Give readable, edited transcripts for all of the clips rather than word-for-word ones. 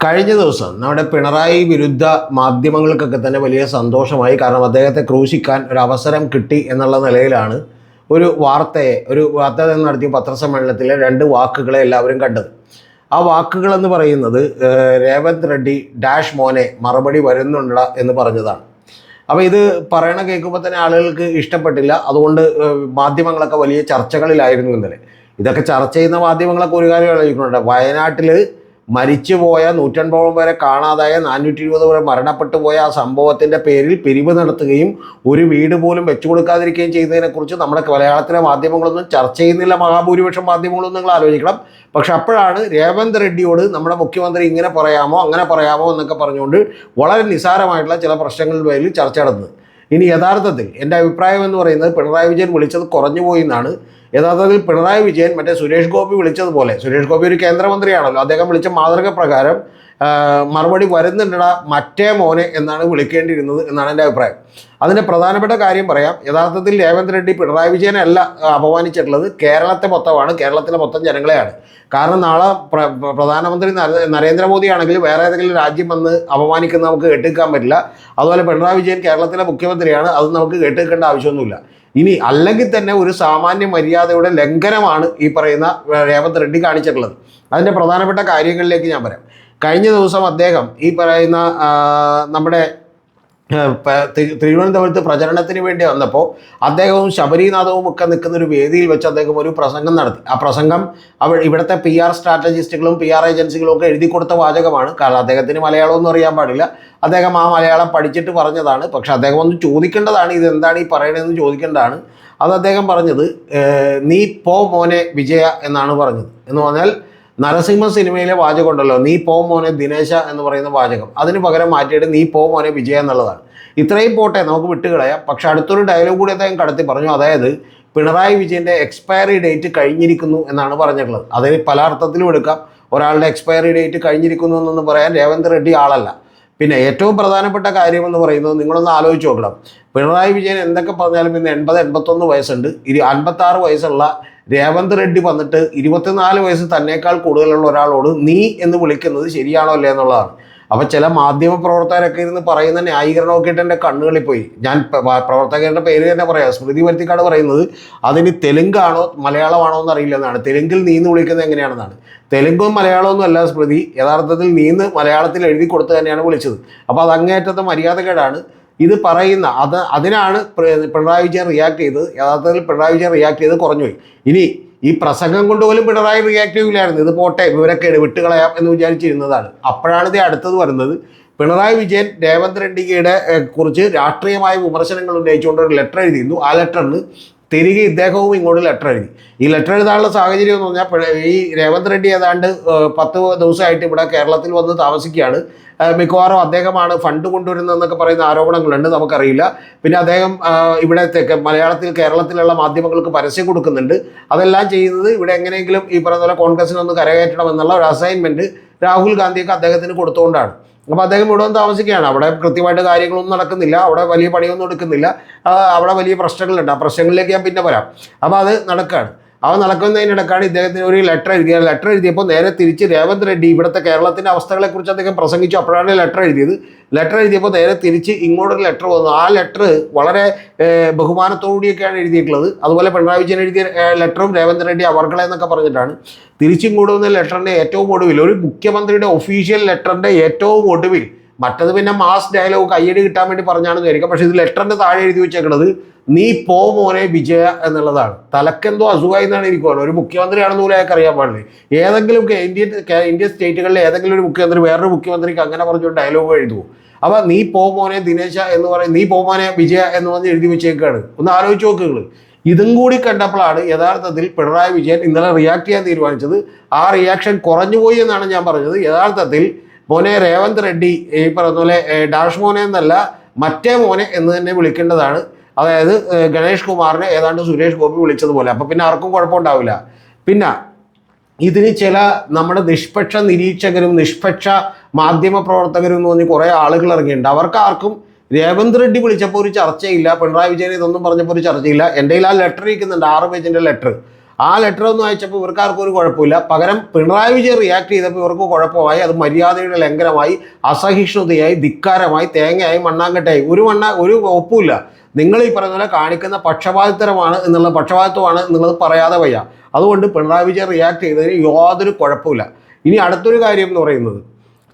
കഴിഞ്ഞ ദിവസം നമ്മുടെ പിണറായി വിരുദ്ധ മാധ്യമങ്ങൾക്കൊക്കെ തന്നെ വലിയ സന്തോഷമായി. കാരണം അദ്ദേഹത്തെ ക്രൂശിക്കാൻ ഒരു അവസരം കിട്ടി എന്നുള്ള നിലയിലാണ് ഒരു വാർത്ത നടത്തിയ പത്രസമ്മേളനത്തിലെ 2 വാക്കുകളെ എല്ലാവരും കണ്ടത്. ആ വാക്കുകളെന്ന് പറയുന്നത് രേവന്ത് റെഡ്ഡി ഡാഷ് മോനെ മറുപടി വരുന്നുണ്ട എന്ന് പറഞ്ഞതാണ്. അപ്പോൾ ഇത് പറയണ കേൾക്കുമ്പോൾ തന്നെ ആളുകൾക്ക് ഇഷ്ടപ്പെട്ടില്ല. അതുകൊണ്ട് മാധ്യമങ്ങളൊക്കെ വലിയ ചർച്ചകളിലായിരുന്നു ഇന്നലെ. ഇതൊക്കെ ചർച്ച ചെയ്യുന്ന മാധ്യമങ്ങളൊക്കെ ഒരു കാര്യം ആലോചിക്കുന്നുണ്ട്. വയനാട്ടിൽ മരിച്ചുപോയ 150 പേരെ കാണാതായ 420 പേരെ മരണപ്പെട്ടു പോയ ആ സംഭവത്തിൻ്റെ പേരിൽ പിരിവ് നടത്തുകയും ഒരു വീട് പോലും വെച്ചു കൊടുക്കാതിരിക്കുകയും ചെയ്തതിനെക്കുറിച്ച് നമ്മുടെ മലയാളത്തിലെ മാധ്യമങ്ങളൊന്നും ചർച്ച ചെയ്യുന്നില്ല. മഹാഭൂരിപക്ഷം മാധ്യമങ്ങളൊന്നും നിങ്ങൾ ആലോചിക്കണം. പക്ഷെ അപ്പോഴാണ് രേവന്ത് റെഡ്ഡിയോട് നമ്മുടെ മുഖ്യമന്ത്രി ഇങ്ങനെ പറയാമോ അങ്ങനെ പറയാമോ എന്നൊക്കെ പറഞ്ഞുകൊണ്ട് വളരെ നിസ്സാരമായിട്ടുള്ള ചില പ്രശ്നങ്ങളുടെ പേരിൽ ചർച്ച നടന്നത്. ഇനി യഥാർത്ഥത്തിൽ എൻ്റെ അഭിപ്രായം എന്ന് പറയുന്നത് പിണറായി വിജയൻ വിളിച്ചത് കുറഞ്ഞുപോയി എന്നാണ്. യഥാർത്ഥത്തിൽ പിണറായി വിജയൻ മറ്റേ സുരേഷ് ഗോപി വിളിച്ചതുപോലെ, സുരേഷ് ഗോപി ഒരു കേന്ദ്രമന്ത്രിയാണല്ലോ, അദ്ദേഹം വിളിച്ച മാതൃക പ്രകാരം മറുപടി വരുന്നുണ്ടടാ മറ്റേ മോനെ എന്നാണ് വിളിക്കേണ്ടിയിരുന്നത് എന്നാണ് എൻ്റെ അഭിപ്രായം. അതിൻ്റെ പ്രധാനപ്പെട്ട കാര്യം പറയാം. യഥാർത്ഥത്തിൽ രേവന്ത് റെഡ്ഡി പിണറായി വിജയനല്ല അപമാനിച്ചിട്ടുള്ളത്, കേരളത്തെ മൊത്തമാണ്, കേരളത്തിലെ മൊത്തം ജനങ്ങളെയാണ്. കാരണം നാളെ പ്രധാനമന്ത്രി നരേന്ദ്രമോദി ആണെങ്കിൽ വേറെ ഏതെങ്കിലും രാജ്യം വന്ന് അപമാനിക്കുന്ന നമുക്ക് കേട്ടിരിക്കാൻ പറ്റില്ല. അതുപോലെ പിണറായി വിജയൻ കേരളത്തിലെ മുഖ്യമന്ത്രിയാണ്, അത് നമുക്ക് കേട്ടിരിക്കേണ്ട ആവശ്യമൊന്നുമില്ല. ഇനി അല്ലെങ്കിൽ തന്നെ ഒരു സാമാന്യ മര്യാദയുടെ ലംഘനമാണ് ഈ പറയുന്ന രേവന്ത് റെഡ്ഡി കാണിച്ചിട്ടുള്ളത്. അതിൻ്റെ പ്രധാനപ്പെട്ട കാര്യങ്ങളിലേക്ക് ഞാൻ പറയാം. കഴിഞ്ഞ ദിവസം അദ്ദേഹം ഈ പറയുന്ന നമ്മുടെ തിരുവനന്തപുരത്ത് പ്രചരണത്തിന് വേണ്ടി വന്നപ്പോൾ അദ്ദേഹവും ശബരിനാഥവും ഒക്കെ നിൽക്കുന്ന ഒരു വേദിയിൽ വെച്ച് അദ്ദേഹം ഒരു പ്രസംഗം നടത്തി. ആ പ്രസംഗം ഇവിടുത്തെ PR സ്ട്രാറ്റജിസ്റ്റുകളും PR ഏജൻസികളും ഒക്കെ എഴുതി കൊടുത്ത വാചകമാണ്. കാരണം അദ്ദേഹത്തിന് മലയാളമൊന്നും അറിയാൻ പാടില്ല. അദ്ദേഹം ആ മലയാളം പഠിച്ചിട്ട് പറഞ്ഞതാണ്. പക്ഷെ അദ്ദേഹം ഒന്ന് ചോദിക്കേണ്ടതാണ്, ഇതെന്താണ് ഈ പറയണതെന്ന് ചോദിക്കേണ്ടതാണ്. അത് അദ്ദേഹം പറഞ്ഞത് നീ പോ മോനെ വിജയ എന്നാണ് പറഞ്ഞത്. എന്ന് പറഞ്ഞാൽ നരസിംഹ സിനിമയിലെ വാചകം ഉണ്ടല്ലോ, നീ പോ മോനെ ദിനേശ എന്ന് പറയുന്ന വാചകം, അതിന് പകരം മാറ്റിയിട്ട് നീ പോ മോനെ വിജയ എന്നുള്ളതാണ്. ഇത്രയും പോട്ടെ, നമുക്ക് വിട്ടുകളയാം. പക്ഷെ അടുത്തൊരു ഡയലോഗ് കൂടി അദ്ദേഹം കടത്തി പറഞ്ഞു. അതായത് പിണറായി വിജയൻ്റെ എക്സ്പയറി ഡേറ്റ് കഴിഞ്ഞിരിക്കുന്നു എന്നാണ് പറഞ്ഞിട്ടുള്ളത്. അതിന് പല അർത്ഥത്തിലും എടുക്കാം. ഒരാളുടെ എക്സ്പയറി ഡേറ്റ് കഴിഞ്ഞിരിക്കുന്നു എന്നൊന്നും പറയാൻ രേവന്ത് റെഡ്ഡി ആളല്ല. പിന്നെ ഏറ്റവും പ്രധാനപ്പെട്ട കാര്യമെന്ന് പറയുന്നത് നിങ്ങളൊന്ന് ആലോചിച്ച് നോക്കണം. പിണറായി വിജയൻ എന്തൊക്കെ പറഞ്ഞാലും ഇന്ന് 80-81 വയസ്സുണ്ട്. 56 വയസ്സുള്ള രേവന്ത് റെഡ്ഡി വന്നിട്ട് 24 വയസ്സ് തന്നേക്കാൾ കൂടുതലുള്ള ഒരാളോട് നീ എന്ന് വിളിക്കുന്നത് ശരിയാണോ അല്ലേ എന്നുള്ളതാണ്. അപ്പോൾ ചില മാധ്യമ പ്രവർത്തകരൊക്കെ ഇരുന്ന് പറയുന്ന ന്യായീകരണമൊക്കെ ഇട്ട് എൻ്റെ കണ്ണുകളിൽ പോയി. ഞാൻ പ്രവർത്തകരുടെ പേര് തന്നെ പറയാം. സ്മൃതി പരുത്തിക്കാട് പറയുന്നത് അതിന് തെലുങ്കാണോ മലയാളമാണോ എന്ന് അറിയില്ല എന്നാണ്. തെലുങ്കിൽ നീ എന്ന് വിളിക്കുന്നത് എങ്ങനെയാണെന്നാണ്. തെലുങ്കും മലയാളമൊന്നും അല്ല സ്മൃതി, യഥാർത്ഥത്തിൽ നീന്ന് മലയാളത്തിൽ എഴുതി കൊടുത്ത് തന്നെയാണ് വിളിച്ചത്. അപ്പോൾ അത് അങ്ങേയറ്റത്തെ മര്യാദകേടാണ്. ഇത് പറയുന്ന അതിനാണ് പിണറായി വിജയൻ റിയാക്ട് ചെയ്തത്. യഥാർത്ഥത്തിൽ പിണറായി വിജയൻ റിയാക്ട് ചെയ്ത് കുറഞ്ഞുപോയി. ഇനി ഈ പ്രസംഗം കൊണ്ടുപോലും പിണറായി റിയാക്ട് ചെയ്യില്ലായിരുന്നു. ഇത് പോട്ടെ, വിവരക്കേട് വിട്ടുകളയാം എന്ന് വിചാരിച്ചിരുന്നതാണ്. അപ്പോഴാണ് ഇത് അടുത്തത് വരുന്നത്. പിണറായി വിജയൻ രേവന്ത് റെഡ്ഡിയുടെ കുറിച്ച് രാഷ്ട്രീയമായ വിമർശനങ്ങൾ ഉന്നയിച്ചുകൊണ്ട് ഒരു ലെറ്റർ എഴുതിയിരുന്നു. ആ ലെറ്ററിന് തിരികെ ഇദ്ദേഹവും ഇങ്ങോട്ട് ലെറ്റർ എഴുതി. ഈ ലെറ്റർ എഴുതാനുള്ള സാഹചര്യം എന്ന് പറഞ്ഞാൽ ഈ രേവന്ത് റെഡ്ഡി ഏതാണ്ട് 10 ദിവസമായിട്ട് ഇവിടെ കേരളത്തിൽ വന്ന് താമസിക്കുകയാണ്. മിക്കവാറും അദ്ദേഹമാണ് ഫണ്ട് കൊണ്ടുവരുന്നതെന്നൊക്കെ പറയുന്ന ആരോപണങ്ങളുണ്ട്, നമുക്കറിയില്ല. പിന്നെ അദ്ദേഹം ഇവിടെ കേരളത്തിലുള്ള മാധ്യമങ്ങൾക്ക് പരസ്യം കൊടുക്കുന്നുണ്ട്. അതെല്ലാം ചെയ്യുന്നത് ഇവിടെ എങ്ങനെയെങ്കിലും ഈ പറയുന്ന പോലെ കോൺഗ്രസിനൊന്ന് കരകയറ്റണമെന്നുള്ള ഒരു അസൈൻമെൻറ്റ് രാഹുൽ ഗാന്ധിയൊക്കെ അദ്ദേഹത്തിന് കൊടുത്തുകൊണ്ടാണ്. അപ്പോൾ അദ്ദേഹം ഇവിടെ വന്ന് താമസിക്കുകയാണ്. അവിടെ കൃത്യമായിട്ട് കാര്യങ്ങളൊന്നും നടക്കുന്നില്ല, അവിടെ വലിയ പണിയൊന്നും എടുക്കുന്നില്ല, അവിടെ വലിയ പ്രശ്നങ്ങളുണ്ട്. ആ പ്രശ്നങ്ങളിലേക്ക് ഞാൻ പിന്നെ വരാം. അപ്പോൾ അത് നടക്കുകയാണ്. നടക്കുന്നതിനിടക്കാണ് ഇദ്ദേഹത്തിന് ഒരു ലെറ്റർ എഴുതിയപ്പോൾ നേരെ തിരിച്ച് രേവന്ത് റെഡ്ഡി ഇവിടുത്തെ കേരളത്തിൻ്റെ അവസ്ഥകളെക്കുറിച്ച് അദ്ദേഹം പ്രസംഗിച്ചു. അപ്പോഴാണ് ലെറ്റർ എഴുതിയപ്പോൾ നേരെ തിരിച്ച് ഇങ്ങോട്ടൊരു ലെറ്റർ വന്നു. ആ ലെറ്റർ വളരെ ബഹുമാനത്തോടുകൂടിയൊക്കെയാണ് എഴുതിയിട്ടുള്ളത്. അതുപോലെ പിണറായി വിജയൻ എഴുതിയ ലെറ്ററും രേവന്ത് റെഡ്ഡി അവർകളെ എന്നൊക്കെ പറഞ്ഞിട്ടാണ്. തിരിച്ചിങ്ങോട്ട് വന്ന ലെറ്ററിൻ്റെ ഏറ്റവും ഒടുവിൽ, ഒരു മുഖ്യമന്ത്രിയുടെ ഒഫീഷ്യൽ ലെറ്ററിൻ്റെ ഏറ്റവും ഒടുവിൽ, മറ്റത് പിന്നെ മാസ് ഡയലോഗ് കയ്യടി കിട്ടാൻ വേണ്ടി പറഞ്ഞാണെന്ന് വിചാരിക്കാം. പക്ഷേ ഇത് ലെറ്ററിൻ്റെ താഴെ എഴുതി വെച്ചേക്കുന്നത് നീ പോ മോനെ വിജയ എന്നുള്ളതാണ്. തലക്കെന്തോ അസുഖമായി എന്നാണ് ഇരിക്കുകയാണ്. ഒരു മുഖ്യമന്ത്രിയാണെന്ന് പോലും അയാൾക്ക് അറിയാൻ പാടില്ല. ഏതെങ്കിലും ഇന്ത്യൻ സ്റ്റേറ്റുകളിലെ ഏതെങ്കിലും ഒരു മുഖ്യമന്ത്രി വേറൊരു മുഖ്യമന്ത്രിക്ക് അങ്ങനെ പറഞ്ഞൊരു ഡയലോഗ് എഴുതുമോ? അപ്പോൾ നീ പോ മോനെ ദിനേശ എന്ന് പറയും, നീ പോ മോനെ വിജയ എന്ന് പറഞ്ഞ് എഴുതി വെച്ചേക്കാണ്. ഒന്ന് ആലോചിച്ച് നോക്കുക. ഇതും കൂടി കണ്ടപ്പോഴാണ് യഥാർത്ഥത്തിൽ പിണറായി വിജയൻ ഇന്നലെ റിയാക്ട് ചെയ്യാൻ തീരുമാനിച്ചത്. ആ റിയാക്ഷൻ കുറഞ്ഞുപോയി എന്നാണ് ഞാൻ പറഞ്ഞത്. യഥാർത്ഥത്തിൽ മോനെ രേവന്ത് റെഡ്ഡി ഈ പറഞ്ഞ പോലെ ഡാഷ് മോനെ എന്നല്ല മറ്റേ മോനെ എന്ന് തന്നെ വിളിക്കേണ്ടതാണ്. അതായത് ഗണേഷ് കുമാറിനെ ഏതാണ്ട് സുരേഷ് ഗോപി വിളിച്ചതുപോലെ. അപ്പോൾ പിന്നെ ആർക്കും കുഴപ്പമുണ്ടാവില്ല. പിന്നെ ഇതിന് ചില നമ്മുടെ നിഷ്പക്ഷ നിരീക്ഷകരും നിഷ്പക്ഷ മാധ്യമ പ്രവർത്തകരും എന്ന് പറഞ്ഞ് കുറേ ആളുകൾ ഇറങ്ങിയിട്ടുണ്ട്. അവർക്കാർക്കും രേവന്ത് റെഡ്ഡി വിളിച്ചപ്പോൾ ഒരു ചർച്ചയില്ല, പിണറായി വിജയൻ ഇതൊന്നും പറഞ്ഞപ്പോൾ ഒരു ചർച്ചയില്ല. എൻ്റെ കയ്യിൽ ആ ലെറ്റർ ഇരിക്കുന്നുണ്ട്, 6 പേജിൻ്റെ ലെറ്റർ. ആ ലെറ്റർ ഒന്നും അയച്ചപ്പോൾ ഇവർക്കാർക്കും ഒരു കുഴപ്പമില്ല. പകരം പിണറായി വിജയൻ റിയാക്ട് ചെയ്തപ്പോൾ ഇവർക്ക് കുഴപ്പമായി. അത് മര്യാദയുടെ ലംഘനമായി, അസഹിഷ്ണുതയായി, ധിക്കാരമായി, തേങ്ങയായി, മണ്ണാങ്കട്ടയായി. ഒരു ഒപ്പുമില്ല. നിങ്ങൾ ഈ പറയുന്ന പോലെ കാണിക്കുന്ന പക്ഷപാതിത്വമാണ് എന്നുള്ളത് പറയാതെ വയ്യ. അതുകൊണ്ട് പിണറായി വിജയൻ റിയാക്ട് ചെയ്തതിന് യാതൊരു കുഴപ്പമില്ല. ഇനി അടുത്തൊരു കാര്യം എന്ന് പറയുന്നത്,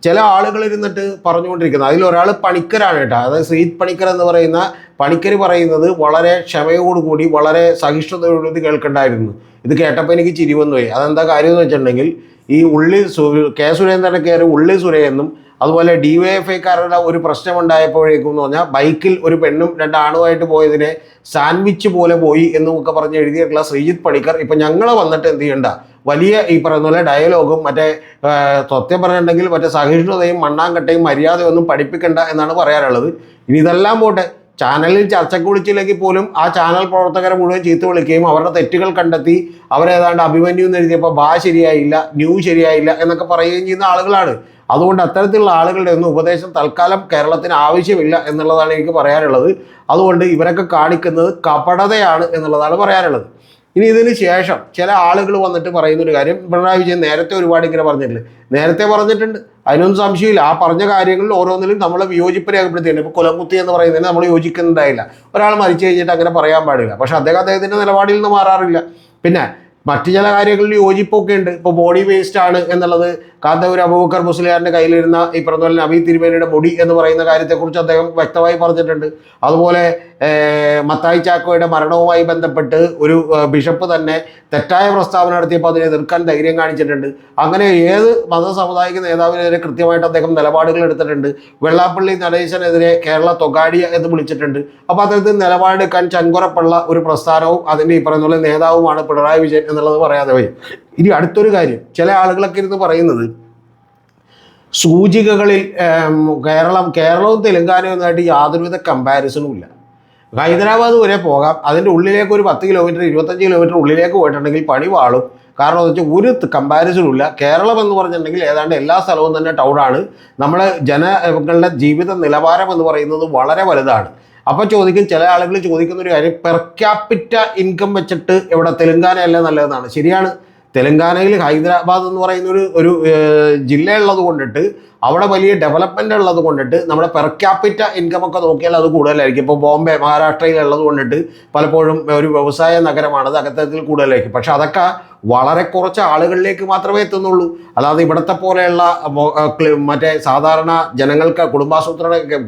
ചില ആളുകൾ ഇരുന്നിട്ട് പറഞ്ഞുകൊണ്ടിരിക്കുന്നത്, അതിലൊരാൾ പണിക്കരാണ് കേട്ടോ. അതായത് ശ്രീജിത്ത് പണിക്കർ എന്ന് പറയുന്ന പണിക്കർ പറയുന്നത് വളരെ ക്ഷമയോടുകൂടി വളരെ സഹിഷ്ണുതയോടുകൂടി കേൾക്കണ്ടായിരുന്നു. ഇത് കേട്ടപ്പോൾ എനിക്ക് ചിരി വന്നു പോയി. അതെന്താ കാര്യം എന്ന് വെച്ചിട്ടുണ്ടെങ്കിൽ, ഈ കെ സുരേന്ദ്രനെ കയറി ഉള്ളി സുരയെന്നും അതുപോലെ DYFIക്കാരുടെ ഒരു പ്രശ്നമുണ്ടായപ്പോഴേക്കും എന്ന് പറഞ്ഞാൽ ബൈക്കിൽ ഒരു പെണ്ണും 2 ആണുമായിട്ട് പോയതിനെ സാൻഡ്വിച്ച് പോലെ പോയി എന്നൊക്കെ പറഞ്ഞ് എഴുതിയിട്ടുള്ള ശ്രീജിത്ത് പണിക്കർ ഇപ്പം ഞങ്ങളെ വന്നിട്ട് എന്ത് ചെയ്യണ്ട, വലിയ ഈ പറയുന്ന പോലെ ഡയലോഗും മറ്റേ സത്യം പറഞ്ഞിട്ടുണ്ടെങ്കിൽ മറ്റേ സഹിഷ്ണുതയും മണ്ണാങ്കട്ടയും മര്യാദയൊന്നും പഠിപ്പിക്കണ്ട എന്നാണ് പറയാനുള്ളത്. ഇനി ഇതെല്ലാം പോട്ടെ, ചാനലിൽ ചർച്ചയ്ക്ക് വിളിച്ചില്ലെങ്കിൽ പോലും ആ ചാനൽ പ്രവർത്തകരെ മുഴുവൻ ചീത്ത വിളിക്കുകയും അവരുടെ തെറ്റുകൾ കണ്ടെത്തി അവരേതാണ്ട് അഭിമന്യു എന്ന് എഴുതിയപ്പോൾ ശരിയായില്ല, ന്യൂ ശരിയായില്ല എന്നൊക്കെ പറയുകയും ചെയ്യുന്ന ആളുകളാണ്. അതുകൊണ്ട് അത്തരത്തിലുള്ള ആളുകളുടെ ഒന്നും ഉപദേശം തൽക്കാലം കേരളത്തിന് ആവശ്യമില്ല എന്നുള്ളതാണ് എനിക്ക് പറയാനുള്ളത്. അതുകൊണ്ട് ഇവരൊക്കെ കാണിക്കുന്നത് കപടതയാണ് എന്നുള്ളതാണ് പറയാനുള്ളത്. ഇനി ഇതിന് ശേഷം ചില ആളുകൾ വന്നിട്ട് പറയുന്നൊരു കാര്യം, പിണറായി വിജയൻ നേരത്തെ ഒരുപാട് ഇങ്ങനെ പറഞ്ഞിട്ടുണ്ട്, അതിനൊന്നും സംശയമില്ല. ആ പറഞ്ഞ കാര്യങ്ങളിൽ ഓരോന്നിലും നമ്മൾ വിയോജിപ്പ് രേഖപ്പെടുത്തിയിട്ടുണ്ട്. ഇപ്പോൾ കൊലംകുത്തി എന്ന് പറയുന്നതിന് നമ്മൾ യോജിക്കുന്നുണ്ടായില്ല. ഒരാൾ മരിച്ചു കഴിഞ്ഞിട്ട് അങ്ങനെ പറയാൻ പാടില്ല. പക്ഷെ അദ്ദേഹത്തിൻ്റെ നിലപാടിൽ നിന്ന് മാറാറില്ല. പിന്നെ മറ്റു ചില കാര്യങ്ങളിൽ യോജിപ്പൊക്കെ ഉണ്ട്. ഇപ്പോൾ ബോഡി വേസ്റ്റ് ആണ് എന്നുള്ളത് കാന്തപുരം അബൂബക്കർ മുസ്ലിയാറിൻ്റെ കയ്യിലിരുന്ന ഈ പറഞ്ഞ പോലെ നബി തിരുമേനിയുടെ മുടി എന്ന് പറയുന്ന കാര്യത്തെക്കുറിച്ച് അദ്ദേഹം വ്യക്തമായി പറഞ്ഞിട്ടുണ്ട്. അതുപോലെ മത്തായി ചാക്കോയുടെ മരണവുമായി ബന്ധപ്പെട്ട് ഒരു ബിഷപ്പ് തന്നെ തെറ്റായ പ്രസ്താവന നടത്തിയപ്പോൾ അതിനെ എതിർക്കാൻ ധൈര്യം കാണിച്ചിട്ടുണ്ട്. അങ്ങനെ ഏത് മതസമുദായിക നേതാവിനെതിരെ കൃത്യമായിട്ട് അദ്ദേഹം നിലപാടുകൾ എടുത്തിട്ടുണ്ട്. വെള്ളാപ്പള്ളി നടേശനെതിരെ കേരള തൊഗാഡിയ എന്ന് വിളിച്ചിട്ടുണ്ട്. അപ്പോൾ അത്തരത്തിൽ നിലപാടെടുക്കാൻ ചങ്കുറപ്പുള്ള ഒരു പ്രസ്ഥാനവും അതിൻ്റെ ഈ പറയുന്ന പോലെ നേതാവുമാണ് പിണറായി വിജയൻ എന്നുള്ളത് പറയാതെ വയ്യ. ഇനി അടുത്തൊരു കാര്യം, ചില ആളുകളൊക്കെ ഇരുന്ന് പറയുന്നത് സൂചികകളിൽ കേരളവും തെലങ്കാനയുമായിട്ട് യാതൊരുവിധ കമ്പാരിസണും ഇല്ല. ഹൈദരാബാദ് വരെ പോകാം, അതിൻ്റെ ഉള്ളിലേക്ക് ഒരു 10 കിലോമീറ്റർ 25 കിലോമീറ്റർ ഉള്ളിലേക്ക് പോയിട്ടുണ്ടെങ്കിൽ പണി വാളും. കാരണം എന്ന് വെച്ചാൽ ഒരു കമ്പാരിസണും ഇല്ല. കേരളം എന്ന് പറഞ്ഞിട്ടുണ്ടെങ്കിൽ ഏതാണ്ട് എല്ലാ സ്ഥലവും തന്നെ ടൗണാണ്. നമ്മുടെ ജനങ്ങളുടെ ജീവിത നിലവാരം എന്ന് പറയുന്നത് വളരെ വലുതാണ്. അപ്പോൾ ചില ആളുകൾ ചോദിക്കുന്ന ഒരു കാര്യം, പെർ ക്യാപിറ്റ ഇൻകം വെച്ചിട്ട് ഇവിടെ തെലങ്കാനയല്ല നല്ലതെന്നാണ്. ശരിയാണ്, തെലങ്കാനയിൽ ഹൈദരാബാദ് എന്ന് പറയുന്ന ഒരു ജില്ല ഉള്ളത് കൊണ്ടിട്ട് അവിടെ വലിയ ഡെവലപ്മെൻ്റ് ഉള്ളത് കൊണ്ടിട്ട് നമ്മുടെ പെർ ക്യാപിറ്റ ഇൻകം ഒക്കെ നോക്കിയാൽ അത് കൂടുതലായിരിക്കും. ഇപ്പോൾ ബോംബെ മഹാരാഷ്ട്രയിലുള്ളത് കൊണ്ടിട്ട് പലപ്പോഴും ഒരു വ്യവസായ നഗരമാണത്, അകത്തത്തിൽ കൂടുതലായിരിക്കും. പക്ഷെ അതൊക്കെ വളരെ കുറച്ച് ആളുകളിലേക്ക് മാത്രമേ എത്തുന്നുള്ളൂ. അല്ലാതെ ഇവിടുത്തെ പോലെയുള്ള മറ്റേ സാധാരണ ജനങ്ങൾക്ക്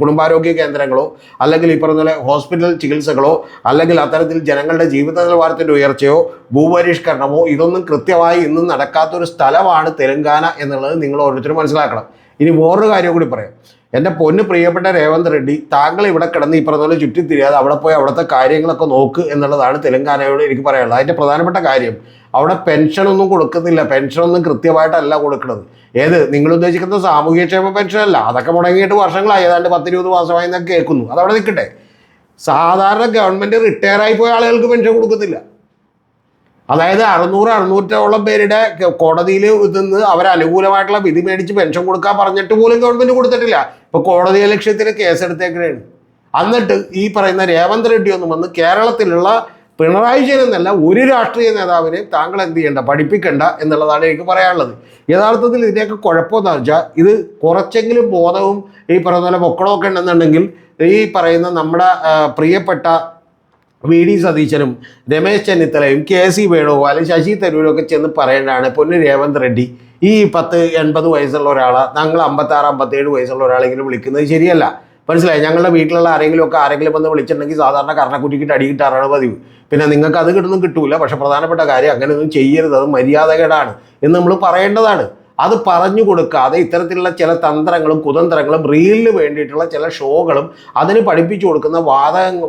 കുടുംബാരോഗ്യ കേന്ദ്രങ്ങളോ അല്ലെങ്കിൽ ഈ പറഞ്ഞ പോലെ ഹോസ്പിറ്റൽ ചികിത്സകളോ അല്ലെങ്കിൽ അത്തരത്തിൽ ജനങ്ങളുടെ ജീവിത നിലവാരത്തിൻ്റെ ഉയർച്ചയോ ഭൂപരിഷ്കരണമോ ഇതൊന്നും കൃത്യമായി ഇന്നും നടക്കാത്തൊരു സ്ഥലമാണ് തെലങ്കാന എന്നുള്ളത് നിങ്ങൾ ഓരോരുത്തരും മനസ്സിലാക്കണം. ഇനി വേറൊരു കാര്യം കൂടി പറയാം. എൻ്റെ പൊന്ന് പ്രിയപ്പെട്ട രേവന്ത് റെഡ്ഡി, താങ്കൾ ഇവിടെ കിടന്ന് ഈ പറഞ്ഞ പോലെ ചുറ്റിത്തിരിയാതെ അവിടെ പോയി അവിടുത്തെ കാര്യങ്ങളൊക്കെ നോക്ക് എന്നുള്ളതാണ് തെലങ്കാനയോട് എനിക്ക് പറയാനുള്ളത്. അതിൻ്റെ പ്രധാനപ്പെട്ട കാര്യം, അവിടെ പെൻഷനൊന്നും കൊടുക്കുന്നില്ല. പെൻഷനൊന്നും കൃത്യമായിട്ടല്ല കൊടുക്കുന്നത്. നിങ്ങൾ ഉദ്ദേശിക്കുന്ന സാമൂഹ്യക്ഷേമ പെൻഷനല്ല, അതൊക്കെ മുടങ്ങിയിട്ട് വർഷങ്ങളായി, ഏതാണ്ട് 10-20 മാസമായി എന്നൊക്കെ കേൾക്കുന്നു. അതവിടെ നിൽക്കട്ടെ. സാധാരണ ഗവൺമെൻറ് റിട്ടയറായി പോയ ആളുകൾക്ക് പെൻഷൻ കൊടുക്കുന്നില്ല. അതായത് 600-600ഓളം പേരുടെ കോടതിയിൽ നിന്ന് അവരനുകൂലമായിട്ടുള്ള വിധി മേടിച്ച് പെൻഷൻ കൊടുക്കാൻ പറഞ്ഞിട്ട് പോലും ഗവൺമെൻറ് കൊടുത്തിട്ടില്ല. ഇപ്പോൾ കോടതി ലക്ഷ്യത്തിന് കേസെടുത്തേക്കുകയാണ്. എന്നിട്ട് ഈ പറയുന്ന രേവന്ത് റെഡ്ഡി ഒന്നും വന്ന് കേരളത്തിലുള്ള പിണറായി വിജയൻ എന്നല്ല ഒരു രാഷ്ട്രീയ നേതാവിനെ താങ്കൾ എന്ത് ചെയ്യേണ്ട, പഠിപ്പിക്കേണ്ട എന്നുള്ളതാണ് എനിക്ക് പറയാനുള്ളത്. യഥാർത്ഥത്തിൽ ഇതിൻ്റെയൊക്കെ കുഴപ്പമെന്ന് വെച്ചാൽ ഇത് കുറച്ചെങ്കിലും ബോധവും ഈ പറയുന്ന പോലെ പൊക്കണമൊക്കെ ഉണ്ടെന്നുണ്ടെങ്കിൽ ഈ പറയുന്ന നമ്മുടെ പ്രിയപ്പെട്ട VD സതീശനും രമേശ് ചെന്നിത്തലയും KC വേണുഗോപാലും അല്ലെങ്കിൽ ശശി തരൂരൊക്കെ ചെന്ന് പറയേണ്ടതാണ്, പൊന്നു രേവന്ത് റെഡ്ഡി, ഈ 10-80 വയസ്സുള്ള ഒരാളെ ഞങ്ങൾ 56-57 വയസ്സുള്ള ഒരാളെങ്കിലും വിളിക്കുന്നത് ശരിയല്ല. മനസ്സിലായി? ഞങ്ങളുടെ വീട്ടിലുള്ള ആരെങ്കിലും വന്ന് വിളിച്ചിട്ടുണ്ടെങ്കിൽ സാധാരണ കർണക്കുറ്റിക്കിട്ട് അടി കിട്ടാറാണ് പതിവ്. പിന്നെ നിങ്ങൾക്ക് അത് കിട്ടൂല. പക്ഷെ പ്രധാനപ്പെട്ട കാര്യം അങ്ങനെയൊന്നും ചെയ്യരുത്, അത് മര്യാദകേടാണ് എന്ന് നമ്മൾ പറയേണ്ടതാണ്. അത് പറഞ്ഞു കൊടുക്കാതെ ഇത്തരത്തിലുള്ള ചില തന്ത്രങ്ങളും കുതന്ത്രങ്ങളും റീലിന് വേണ്ടിയിട്ടുള്ള ചില ഷോകളും അതിന് പഠിപ്പിച്ചു കൊടുക്കുന്ന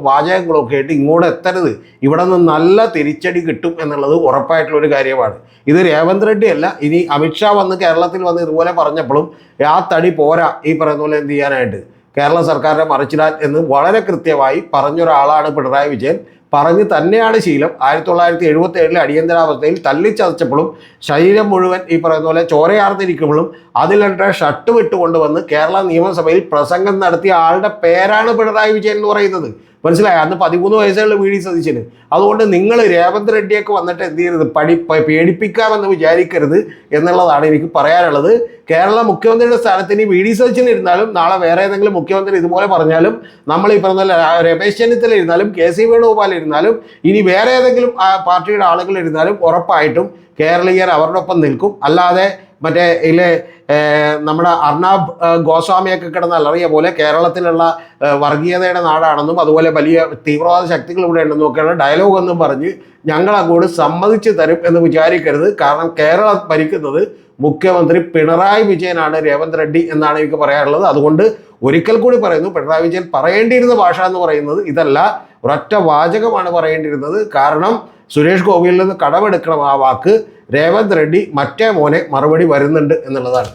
വാചകങ്ങളൊക്കെ ആയിട്ട് ഇങ്ങോട്ട് എത്തരുത്. ഇവിടെ നിന്ന് നല്ല തിരിച്ചടി കിട്ടും എന്നുള്ളത് ഉറപ്പായിട്ടുള്ളൊരു കാര്യമാണ്. ഇത് രേവന്ത് റെഡ്ഡി അല്ല, ഇനി അമിത്ഷാ വന്ന് കേരളത്തിൽ വന്ന് ഇതുപോലെ പറഞ്ഞപ്പോഴും ആ തടി പോരാ ഈ പറയുന്ന പോലെ എന്ത് ചെയ്യാനായിട്ട്, കേരള സർക്കാരിനെ മറിച്ചിടാൻ എന്ന് വളരെ കൃത്യമായി പറഞ്ഞൊരാളാണ് പിണറായി വിജയൻ. പറഞ്ഞ് തന്നെയാണ് ശീലം. 1977 അടിയന്തരാവസ്ഥയിൽ തല്ലിച്ചതച്ചപ്പോഴും ശരീരം മുഴുവൻ ഈ പറയുന്ന പോലെ ചോരയാർന്നിരിക്കുമ്പോഴും അതിലെൻ്റെ ഷർട്ട് വിട്ടുകൊണ്ടുവന്ന് കേരള നിയമസഭയിൽ പ്രസംഗം നടത്തിയ ആളുടെ പേരാണ് പിണറായി വിജയൻ എന്ന് പറയുന്നത്. മനസ്സിലായോ? അന്ന് 13 വയസ്സുള്ള വി ഡി സതീശന്. അതുകൊണ്ട് നിങ്ങൾ രേവന്ത് റെഡ്ഡിയൊക്കെ വന്നിട്ട് എന്ത് ചെയ്യരുത്, പേടിപ്പിക്കാമെന്ന് വിചാരിക്കരുത് എന്നുള്ളതാണ് എനിക്ക് പറയാനുള്ളത്. കേരള മുഖ്യമന്ത്രിയുടെ സ്ഥാനത്ത് ഇനി വി ഡി സതീശൻ ഇരുന്നാലും നാളെ വേറെ ഏതെങ്കിലും മുഖ്യമന്ത്രി ഇതുപോലെ പറഞ്ഞാലും, നമ്മൾ ഈ പറഞ്ഞ രമേശ് ചെന്നിത്തല ഇരുന്നാലും കെ സി വേണുഗോപാൽ ഇരുന്നാലും ഇനി വേറെ ഏതെങ്കിലും പാർട്ടിയുടെ ആളുകൾ ഇരുന്നാലും ഉറപ്പായിട്ടും കേരളീയർ അവരുടെ ഒപ്പം നിൽക്കും. അല്ലാതെ മറ്റേ നമ്മുടെ അർണാബ് ഗോസ്വാമിയൊക്കെ കിടന്ന് അലറിയ പോലെ കേരളത്തിലുള്ള വർഗീയതയുടെ നാടാണെന്നും അതുപോലെ വലിയ തീവ്രവാദ ശക്തികൾ ഇവിടെ ഉണ്ടെന്നും ഒക്കെയാണ് ഡയലോഗ് എന്നും പറഞ്ഞ് ഞങ്ങൾ അങ്ങോട്ട് സമ്മതിച്ചു തരും എന്ന് വിചാരിക്കരുത്. കാരണം കേരളം ഭരിക്കുന്നത് മുഖ്യമന്ത്രി പിണറായി വിജയനാണ്, രേവന്ത് റെഡ്ഡി എന്നാണ് എനിക്ക് പറയാനുള്ളത്. അതുകൊണ്ട് ഒരിക്കൽ കൂടി പറയുന്നു, പിണറായി വിജയൻ പറയേണ്ടിയിരുന്ന ഭാഷ എന്ന് പറയുന്നത് ഇതല്ല, ഒരൊറ്റ വാചകമാണ് പറയേണ്ടിയിരുന്നത്. കാരണം സുരേഷ് ഗോപിയിൽ നിന്ന് കടമെടുക്കണം ആ വാക്ക്, രേവന്ത് റെഡ്ഡി മറ്റേ മോനെ മറുപടി വരുന്നുണ്ട് എന്നുള്ളതാണ്.